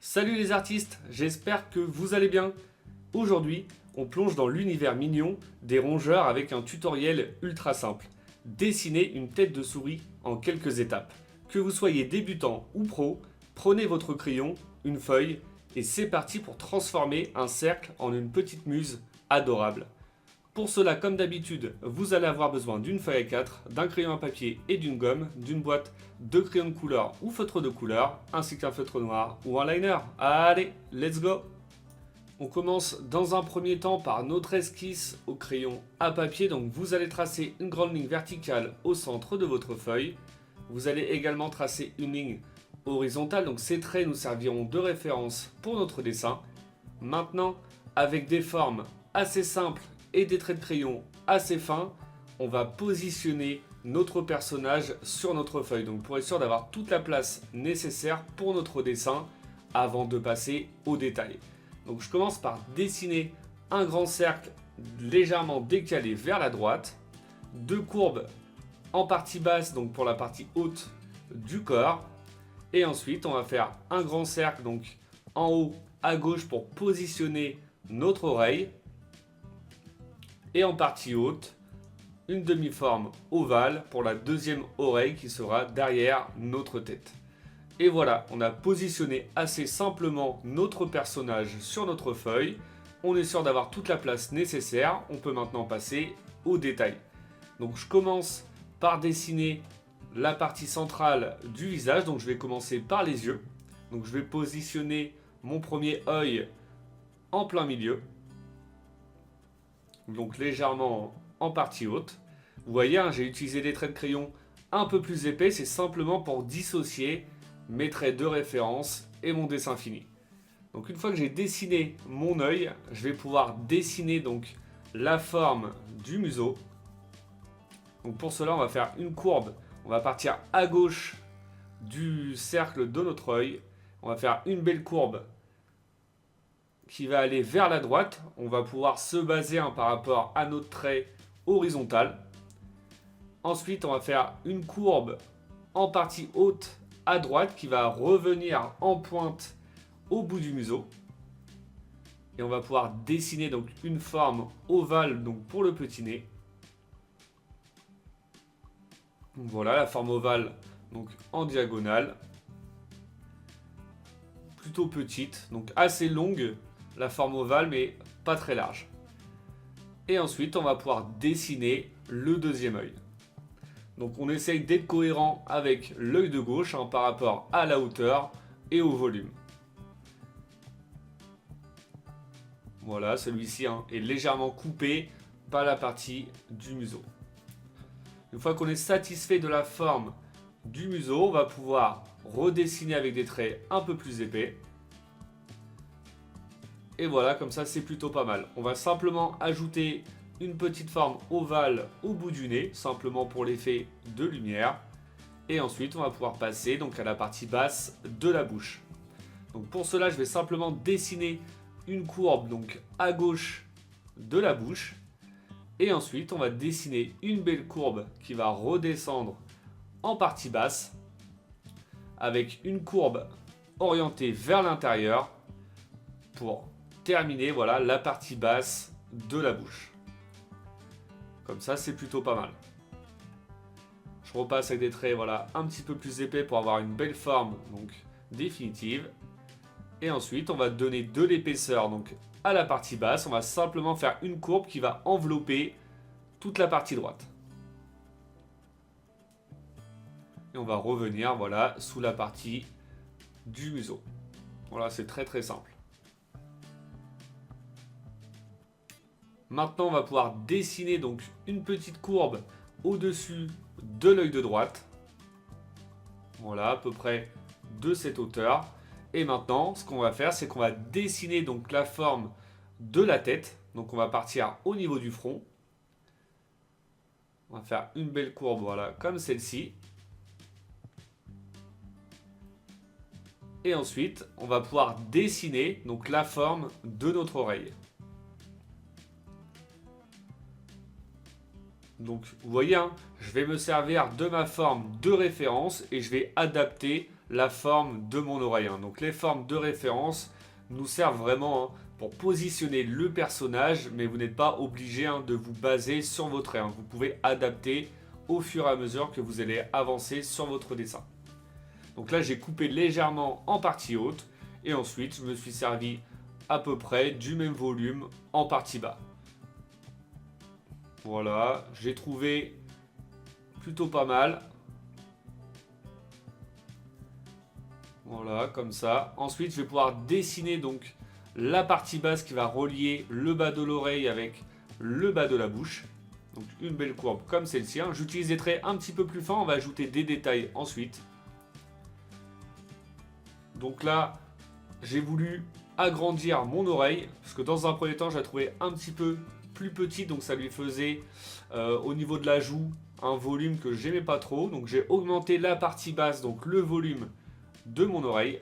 Salut les artistes, j'espère que vous allez bien. Aujourd'hui, on plonge dans l'univers mignon des rongeurs avec un tutoriel ultra simple. Dessiner une tête de souris en quelques étapes. Que vous soyez débutant ou pro, prenez votre crayon, une feuille et c'est parti pour transformer un cercle en une petite muse adorable. Pour cela, comme d'habitude, vous allez avoir besoin d'une feuille A4, d'un crayon à papier et d'une gomme, d'une boîte de crayons de couleur ou feutre de couleur, ainsi qu'un feutre noir ou un liner. Allez, let's go! On commence dans un premier temps par notre esquisse au crayon à papier. Donc vous allez tracer une grande ligne verticale au centre de votre feuille. Vous allez également tracer une ligne horizontale. Donc ces traits nous serviront de référence pour notre dessin. Maintenant, avec des formes assez simples et des traits de crayon assez fins, on va positionner notre personnage sur notre feuille. Donc pour être sûr d'avoir toute la place nécessaire pour notre dessin avant de passer au détail. Donc je commence par dessiner un grand cercle légèrement décalé vers la droite, deux courbes en partie basse, donc pour la partie haute du corps, et ensuite on va faire un grand cercle donc en haut à gauche pour positionner notre oreille, et en partie haute une demi-forme ovale pour la deuxième oreille qui sera derrière notre tête. Et voilà, on a positionné assez simplement notre personnage sur notre feuille. On est sûr d'avoir toute la place nécessaire. On peut maintenant passer au détail. Donc je commence par dessiner la partie centrale du visage. Donc je vais commencer par les yeux. Donc je vais positionner mon premier œil en plein milieu. Donc légèrement en partie haute. Vous voyez, hein, j'ai utilisé des traits de crayon un peu plus épais. C'est simplement pour dissocier mes traits de référence et mon dessin fini. Donc une fois que j'ai dessiné mon œil, je vais pouvoir dessiner donc la forme du museau. Donc pour cela, on va faire une courbe. On va partir à gauche du cercle de notre œil. On va faire une belle courbe qui va aller vers la droite. On va pouvoir se baser par rapport à notre trait horizontal. Ensuite, on va faire une courbe en partie haute à droite qui va revenir en pointe au bout du museau. Et on va pouvoir dessiner donc une forme ovale donc pour le petit nez. Voilà la forme ovale donc en diagonale. Plutôt petite, donc assez longue la forme ovale mais pas très large. Et ensuite on va pouvoir dessiner le deuxième œil. Donc on essaye d'être cohérent avec l'œil de gauche par rapport à la hauteur et au volume. Voilà, celui-ci est légèrement coupé par la partie du museau. Une fois qu'on est satisfait de la forme du museau, on va pouvoir redessiner avec des traits un peu plus épais. Et voilà, comme ça c'est plutôt pas mal. On va simplement ajouter une petite forme ovale au bout du nez, simplement pour l'effet de lumière. Et ensuite, on va pouvoir passer donc à la partie basse de la bouche. Donc pour cela, je vais simplement dessiner une courbe donc à gauche de la bouche. Et ensuite, on va dessiner une belle courbe qui va redescendre en partie basse avec une courbe orientée vers l'intérieur pour terminer voilà, la partie basse de la bouche. Comme ça, c'est plutôt pas mal. Je repasse avec des traits voilà, un petit peu plus épais pour avoir une belle forme donc, définitive. Et ensuite, on va donner de l'épaisseur donc, à la partie basse. On va simplement faire une courbe qui va envelopper toute la partie droite. Et on va revenir voilà, sous la partie du museau. Voilà, c'est très très simple. Maintenant, on va pouvoir dessiner donc une petite courbe au-dessus de l'œil de droite. Voilà, à peu près de cette hauteur. Et maintenant, ce qu'on va faire, c'est qu'on va dessiner donc la forme de la tête. Donc, on va partir au niveau du front. On va faire une belle courbe, voilà, comme celle-ci. Et ensuite, on va pouvoir dessiner donc la forme de notre oreille. Donc vous voyez, je vais me servir de ma forme de référence et je vais adapter la forme de mon oreille. Donc les formes de référence nous servent vraiment pour positionner le personnage, mais vous n'êtes pas obligé de vous baser sur vos traits. Vous pouvez adapter au fur et à mesure que vous allez avancer sur votre dessin. Donc là, j'ai coupé légèrement en partie haute et ensuite, je me suis servi à peu près du même volume en partie bas. Voilà, j'ai trouvé plutôt pas mal. Voilà, comme ça. Ensuite, je vais pouvoir dessiner donc la partie basse qui va relier le bas de l'oreille avec le bas de la bouche. Donc une belle courbe comme celle-ci. J'utilise des traits un petit peu plus fins, on va ajouter des détails ensuite. Donc là, j'ai voulu agrandir mon oreille, parce que dans un premier temps, je la trouvais un petit peu plus petite, donc ça lui faisait au niveau de la joue un volume que j'aimais pas trop. Donc j'ai augmenté la partie basse, donc le volume de mon oreille,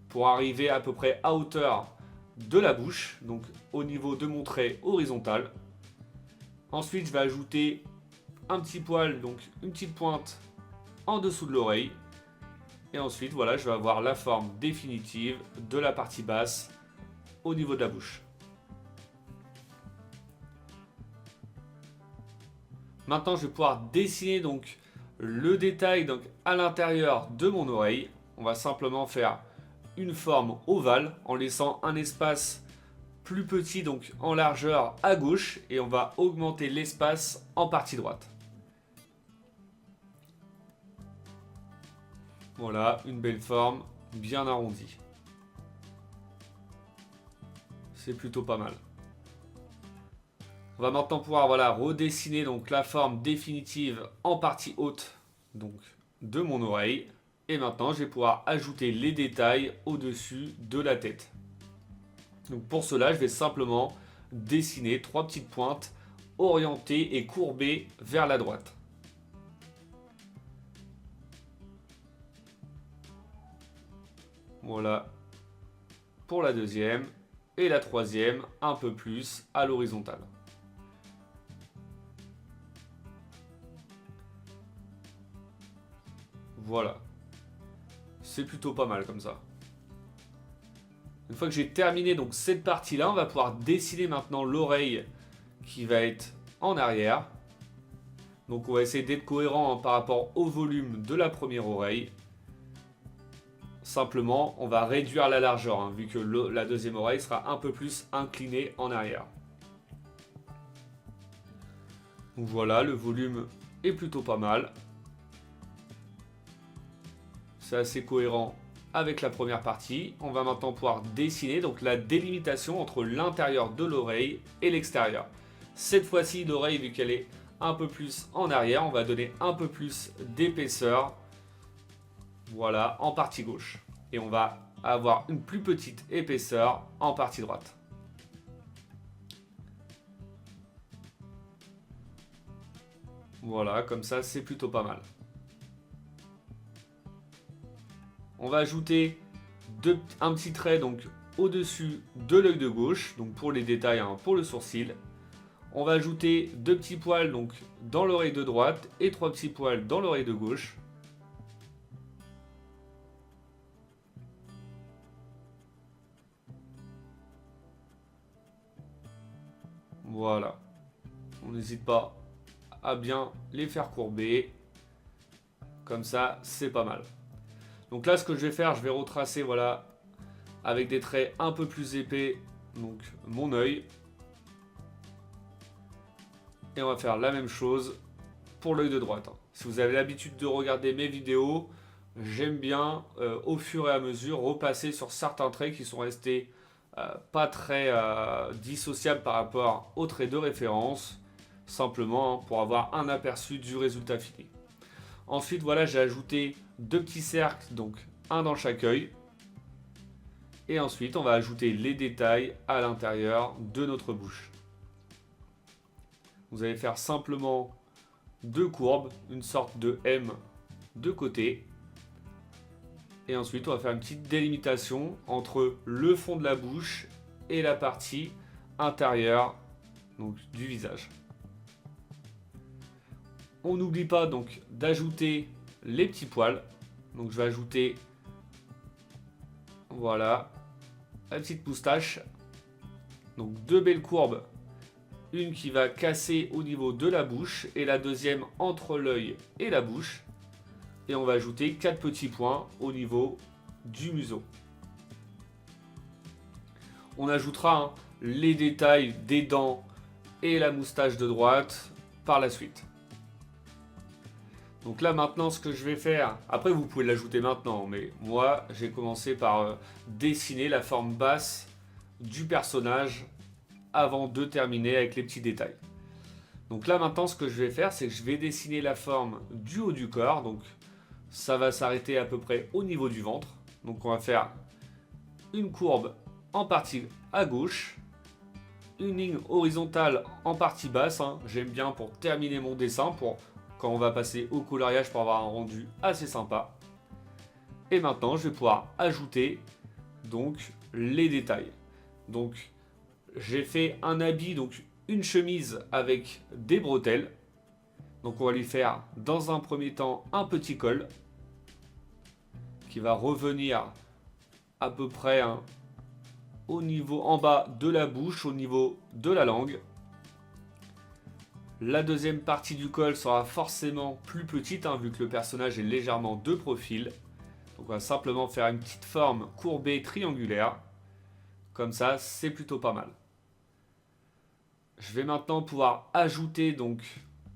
pour arriver à peu près à hauteur de la bouche, donc au niveau de mon trait horizontal. Ensuite, je vais ajouter un petit poil, donc une petite pointe en dessous de l'oreille. Et ensuite, voilà, je vais avoir la forme définitive de la partie basse au niveau de la bouche. Maintenant, je vais pouvoir dessiner donc le détail donc, à l'intérieur de mon oreille. On va simplement faire une forme ovale en laissant un espace plus petit donc en largeur à gauche et on va augmenter l'espace en partie droite. Voilà, une belle forme bien arrondie. C'est plutôt pas mal. On va maintenant pouvoir redessiner donc la forme définitive en partie haute donc, de mon oreille. Et maintenant, je vais pouvoir ajouter les détails au-dessus de la tête. Donc pour cela, je vais simplement dessiner 3 petites pointes orientées et courbées vers la droite. Voilà pour la deuxième et la troisième un peu plus à l'horizontale. Voilà. C'est plutôt pas mal comme ça. Une fois que j'ai terminé donc cette partie-là, on va pouvoir dessiner maintenant l'oreille qui va être en arrière. Donc on va essayer d'être cohérent par rapport au volume de la première oreille. Simplement, on va réduire la largeur, vu que la deuxième oreille sera un peu plus inclinée en arrière. Donc voilà, le volume est plutôt pas mal. C'est assez cohérent avec la première partie. On va maintenant pouvoir dessiner donc la délimitation entre l'intérieur de l'oreille et l'extérieur. Cette fois-ci, l'oreille, vu qu'elle est un peu plus en arrière, on va donner un peu plus d'épaisseur. Voilà, en partie gauche. Et on va avoir une plus petite épaisseur en partie droite. Voilà, comme ça, c'est plutôt pas mal. On va ajouter un petit trait donc au-dessus de l'œil de gauche, donc pour les détails, pour le sourcil. On va ajouter 2 petits poils donc dans l'oreille de droite et 3 petits poils dans l'oreille de gauche. Voilà. On n'hésite pas à bien les faire courber. Comme ça, c'est pas mal. Donc là, ce que je vais faire, je vais retracer, avec des traits un peu plus épais, donc mon œil. Et on va faire la même chose pour l'œil de droite. Si vous avez l'habitude de regarder mes vidéos, j'aime bien, au fur et à mesure, repasser sur certains traits qui sont restés pas très dissociables par rapport aux traits de référence, simplement pour avoir un aperçu du résultat fini. Ensuite, j'ai ajouté 2 petits cercles, donc un dans chaque œil. Et ensuite, on va ajouter les détails à l'intérieur de notre bouche. Vous allez faire simplement 2 courbes, une sorte de M de côté. Et ensuite, on va faire une petite délimitation entre le fond de la bouche et la partie intérieure donc, du visage. On n'oublie pas donc d'ajouter les petits poils. Donc je vais ajouter, voilà, la petite moustache. Donc deux belles courbes, une qui va casser au niveau de la bouche et la deuxième entre l'œil et la bouche. Et on va ajouter 4 petits points au niveau du museau. On ajoutera les détails des dents et la moustache de droite par la suite. Donc là maintenant ce que je vais faire, après vous pouvez l'ajouter maintenant, mais moi j'ai commencé par dessiner la forme basse du personnage avant de terminer avec les petits détails. Donc là maintenant ce que je vais faire, c'est que je vais dessiner la forme du haut du corps. Donc ça va s'arrêter à peu près au niveau du ventre. Donc on va faire une courbe en partie à gauche, une ligne horizontale en partie basse. J'aime bien pour terminer mon dessin, pour quand on va passer au coloriage, pour avoir un rendu assez sympa. Et maintenant je vais pouvoir ajouter donc les détails. Donc j'ai fait un habit, donc une chemise avec des bretelles. Donc on va lui faire dans un premier temps un petit col qui va revenir à peu près au niveau en bas de la bouche, au niveau de la langue. La deuxième partie du col sera forcément plus petite, vu que le personnage est légèrement de profil. Donc on va simplement faire une petite forme courbée triangulaire. Comme ça, c'est plutôt pas mal. Je vais maintenant pouvoir ajouter donc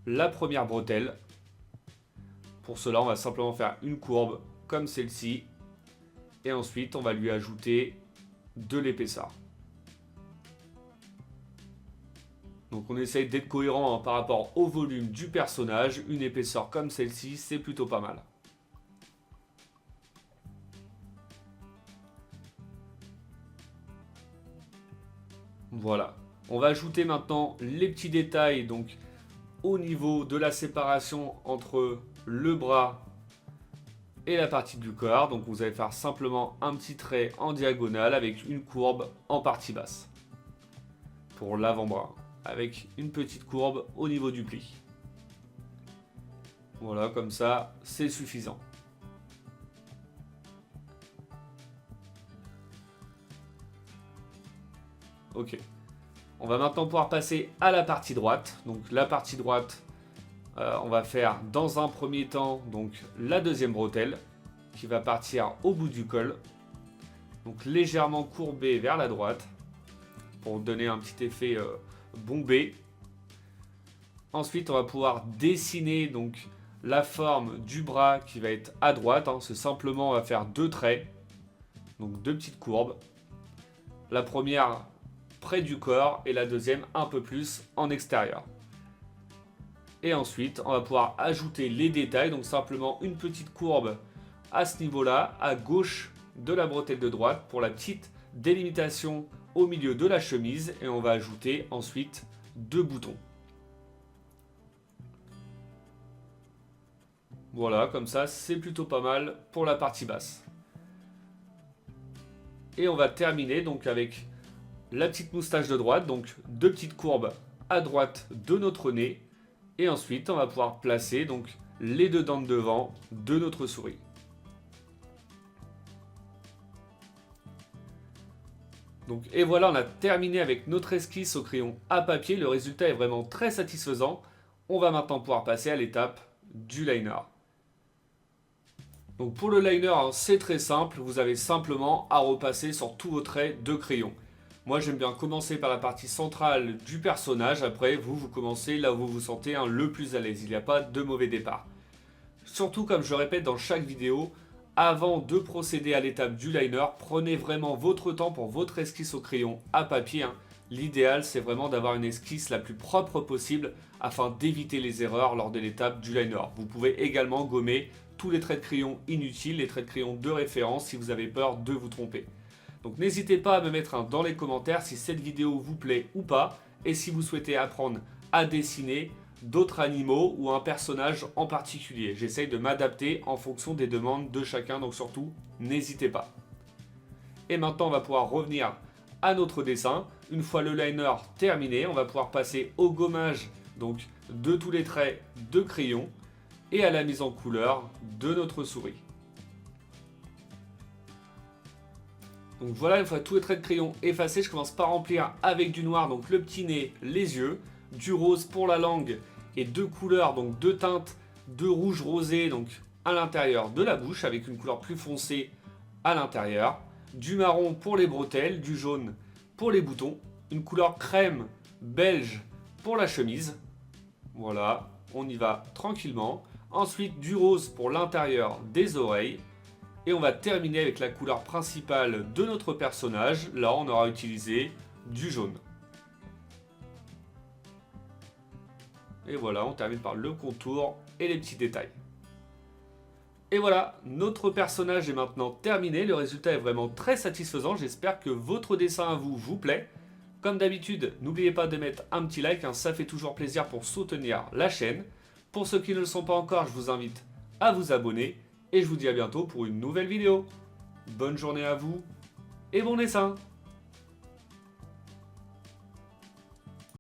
la première bretelle. Pour cela, on va simplement faire une courbe comme celle-ci. Et ensuite, on va lui ajouter de l'épaisseur. Donc on essaye d'être cohérent par rapport au volume du personnage. Une épaisseur comme celle-ci, c'est plutôt pas mal. Voilà. On va ajouter maintenant les petits détails donc au niveau de la séparation entre le bras et la partie du corps. Donc vous allez faire simplement un petit trait en diagonale avec une courbe en partie basse pour l'avant-bras, avec une petite courbe au niveau du pli. Voilà, comme ça, c'est suffisant. Ok. On va maintenant pouvoir passer à la partie droite. Donc la partie droite, on va faire dans un premier temps donc la deuxième bretelle qui va partir au bout du col. Donc légèrement courbée vers la droite pour donner un petit effet bombé. Ensuite, on va pouvoir dessiner donc la forme du bras qui va être à droite. C'est simplement, on va faire deux traits, donc deux petites courbes. La première près du corps et la deuxième un peu plus en extérieur. Et ensuite, on va pouvoir ajouter les détails, donc simplement une petite courbe à ce niveau-là, à gauche de la bretelle de droite pour la petite délimitation au milieu de la chemise, et on va ajouter ensuite deux boutons. Voilà, comme ça, c'est plutôt pas mal pour la partie basse. Et on va terminer donc avec la petite moustache de droite, donc deux petites courbes à droite de notre nez. Et ensuite, on va pouvoir placer donc les deux dents de devant de notre souris. Donc, et voilà, on a terminé avec notre esquisse au crayon à papier. Le résultat est vraiment très satisfaisant. On va maintenant pouvoir passer à l'étape du liner. Donc pour le liner, c'est très simple. Vous avez simplement à repasser sur tous vos traits de crayon. Moi, j'aime bien commencer par la partie centrale du personnage. Après, vous commencez là où vous vous sentez le plus à l'aise. Il n'y a pas de mauvais départ. Surtout, comme je le répète dans chaque vidéo, avant de procéder à l'étape du liner, prenez vraiment votre temps pour votre esquisse au crayon à papier. L'idéal, c'est vraiment d'avoir une esquisse la plus propre possible afin d'éviter les erreurs lors de l'étape du liner. Vous pouvez également gommer tous les traits de crayon inutiles, les traits de crayon de référence si vous avez peur de vous tromper. Donc n'hésitez pas à me mettre dans les commentaires si cette vidéo vous plaît ou pas, et si vous souhaitez apprendre à dessiner d'autres animaux ou un personnage en particulier. J'essaye de m'adapter en fonction des demandes de chacun, donc surtout n'hésitez pas. Et maintenant on va pouvoir revenir à notre dessin. Une fois le liner terminé, on va pouvoir passer au gommage donc de tous les traits de crayon et à la mise en couleur de notre souris. Donc voilà, une fois tous les traits de crayon effacés, je commence par remplir avec du noir, donc le petit nez, les yeux, du rose pour la langue et deux couleurs, donc deux teintes de rouge rosé, donc à l'intérieur de la bouche avec une couleur plus foncée à l'intérieur, du marron pour les bretelles, du jaune pour les boutons, une couleur crème belge pour la chemise. Voilà, on y va tranquillement. Ensuite du rose pour l'intérieur des oreilles. Et on va terminer avec la couleur principale de notre personnage. Là, on aura utilisé du jaune. Et voilà, on termine par le contour et les petits détails. Et voilà, notre personnage est maintenant terminé. Le résultat est vraiment très satisfaisant. J'espère que votre dessin à vous plaît. Comme d'habitude, n'oubliez pas de mettre un petit like, ça fait toujours plaisir pour soutenir la chaîne. Pour ceux qui ne le sont pas encore, je vous invite à vous abonner. Et je vous dis à bientôt pour une nouvelle vidéo. Bonne journée à vous et bon dessin!